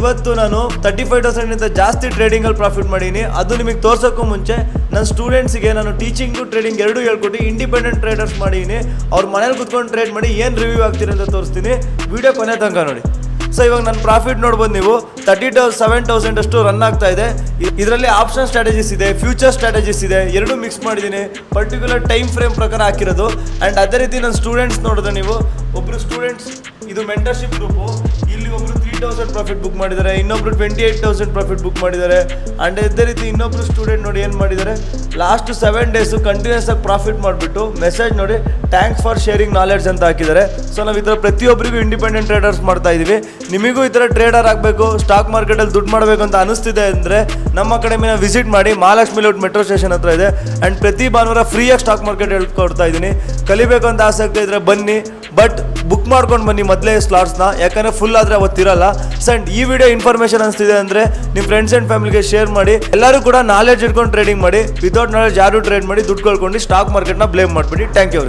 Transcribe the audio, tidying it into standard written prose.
ಇವತ್ತು ನಾನು 35,000 ಜಾಸ್ತಿ ಟ್ರೇಡಿಂಗಲ್ಲಿ ಪ್ರಾಫಿಟ್ ಮಾಡೀನಿ. ಅದು ನಿಮಗೆ ತೋರ್ಸೋಕ್ಕೂ ಮುಂಚೆ ನನ್ನ ಸ್ಟೂಡೆಂಟ್ಸಿಗೆ ನಾನು ಟೀಚಿಂಗು ಟ್ರೇಡಿಂಗ್ ಎರಡೂ ಹೇಳ್ಕೊಟ್ಟು ಇಂಡಿಪೆಂಡೆಂಟ್ ಟ್ರೇಡರ್ಸ್ ಮಾಡೀನಿ. ಅವ್ರ ಮನೇಲಿ ಕುತ್ಕೊಂಡು ಟ್ರೇಡ್ ಮಾಡಿ ಏನು ರಿವ್ಯೂ ಆಗ್ತೀರಿ ಅಂತ ತೋರಿಸ್ತೀನಿ. ವಿಡಿಯೋ ಕೊನೆ ತನಕ ನೋಡಿ. ಸೊ ಇವಾಗ ನನ್ನ ಪ್ರಾಫಿಟ್ ನೋಡ್ಬೋದು ನೀವು 37,000 ಅಷ್ಟು ರನ್ ಆಗ್ತಾ ಇದೆ. ಇದರಲ್ಲಿ ಆಪ್ಷನ್ ಸ್ಟ್ರಾಟಜೀಸ್ ಇದೆ, ಫ್ಯೂಚರ್ ಸ್ಟ್ರಾಟಜೀಸ್ ಇದೆ, ಎರಡೂ ಮಿಕ್ಸ್ ಮಾಡಿದ್ದೀನಿ. ಪರ್ಟಿಕ್ಯುಲರ್ ಟೈಮ್ ಫ್ರೇಮ್ ಪ್ರಕಾರ ಹಾಕಿರೋದು. ಆ್ಯಂಡ್ ಅದೇ ರೀತಿ ನನ್ನ ಸ್ಟೂಡೆಂಟ್ಸ್ ನೋಡಿದ್ರೆ ನೀವು ಒಬ್ಬರು ಸ್ಟೂಡೆಂಟ್ಸ್ ಇದು ಮೆಂಟರ್ಶಿಪ್ ಗ್ರೂಪು. ಇಲ್ಲಿ ಒಬ್ಬರು 3,000 ಪ್ರಾಫಿಟ್ ಬುಕ್ ಮಾಡಿದ್ದಾರೆ, ಇನ್ನೊಬ್ರು 28,000 ಪ್ರಾಫಿಟ್ ಬುಕ್ ಮಾಡಿದ್ದಾರೆ. ಆ್ಯಂಡ್ ಅದೇ ರೀತಿ ಇನ್ನೊಬ್ರು ಸ್ಟೂಡೆಂಟ್ ನೋಡಿ ಏನು ಮಾಡಿದ್ದಾರೆ, ಲಾಸ್ಟ್ 7 ಡೇಸು ಕಂಟಿನ್ಯೂಸ್ ಆಗಿ ಪ್ರಾಫಿಟ್ ಮಾಡಿಬಿಟ್ಟು ಮೆಸೇಜ್ ನೋಡಿ ಥ್ಯಾಂಕ್ಸ್ ಫಾರ್ ಶೇರಿಂಗ್ ನಾಲೆಡ್ಜ್ ಅಂತ ಹಾಕಿದ್ದಾರೆ. ಸೊ ನಾವು ಈ ಥರ ಪ್ರತಿಯೊಬ್ಬರಿಗೂ ಇಂಡಿಪೆಂಡೆಂಟ್ ಟ್ರೇಡರ್ಸ್ ಮಾಡ್ತಾ ಇದ್ದೀವಿ. ನಿಮಗೂ ಈ ಥರ ಟ್ರೇಡರ್ ಆಗಬೇಕು, ಸ್ಟಾಕ್ ಮಾರ್ಕೆಟಲ್ಲಿ ದುಡ್ಡು ಮಾಡಬೇಕು ಅಂತ ಅನಿಸ್ತಿದೆ ಅಂದರೆ ನಮ್ಮ ಅಕಾಡೆಮಿನ ವಿಸಿಟ್ ಮಾಡಿ. ಮಹಾಲಕ್ಷ್ಮಿ ಲೇಔಟ್ ಮೆಟ್ರೋ ಸ್ಟೇಷನ್ ಹತ್ರ ಇದೆ. ಆ್ಯಂಡ್ ಪ್ರತಿ ಭಾನುವಾರ ಫ್ರೀಯಾಗಿ ಸ್ಟಾಕ್ ಮಾರ್ಕೆಟ್ ಹೇಳ್ಕೊಡ್ತಾ ಇದ್ದೀನಿ. ಕಲಿಬೇಕು ಅಂತ ಆಸಕ್ತಿ ಇದ್ದರೆ ಬನ್ನಿ, ಬಟ್ ಬುಕ್ ಮಾಡ್ಕೊಂಡು ಬನ್ನಿ ಮೊದಲೇ ಸ್ಲಾಟ್ಸ್ನ, ಯಾಕಂದರೆ ಫುಲ್ ಆದರೆ ಅವತ್ತಿರಲ್ಲ. ಆ್ಯಂಡ್ ಈ ವಿಡಿಯೋ ಇನ್ಫಾರ್ಮೇಷನ್ ಅನಿಸ್ತಿದೆ ಅಂದರೆ ನಿಮ್ಮ ಫ್ರೆಂಡ್ಸ್ ಆ್ಯಂಡ್ ಫ್ಯಾಮಿಲಿಗೆ ಶೇರ್ ಮಾಡಿ. ಎಲ್ಲರೂ ಕೂಡ ನಾಲೆಡ್ಜ್ ಇಟ್ಕೊಂಡು ಟ್ರೇಡಿಂಗ್ ಮಾಡಿ. ವಿತೌಟ್ ನಾಲೆಡ್ಜ್ ಯಾರು ಟ್ರೇಡ್ ಮಾಡಿ ದುಡ್ಡು ಕಳ್ಕೊಂಡು ಸ್ಟಾಕ್ ಮಾರ್ಕೆಟ್ನ ಬ್ಲೇಮ್ ಮಾಡಿಬಿಡಿ. Thank you.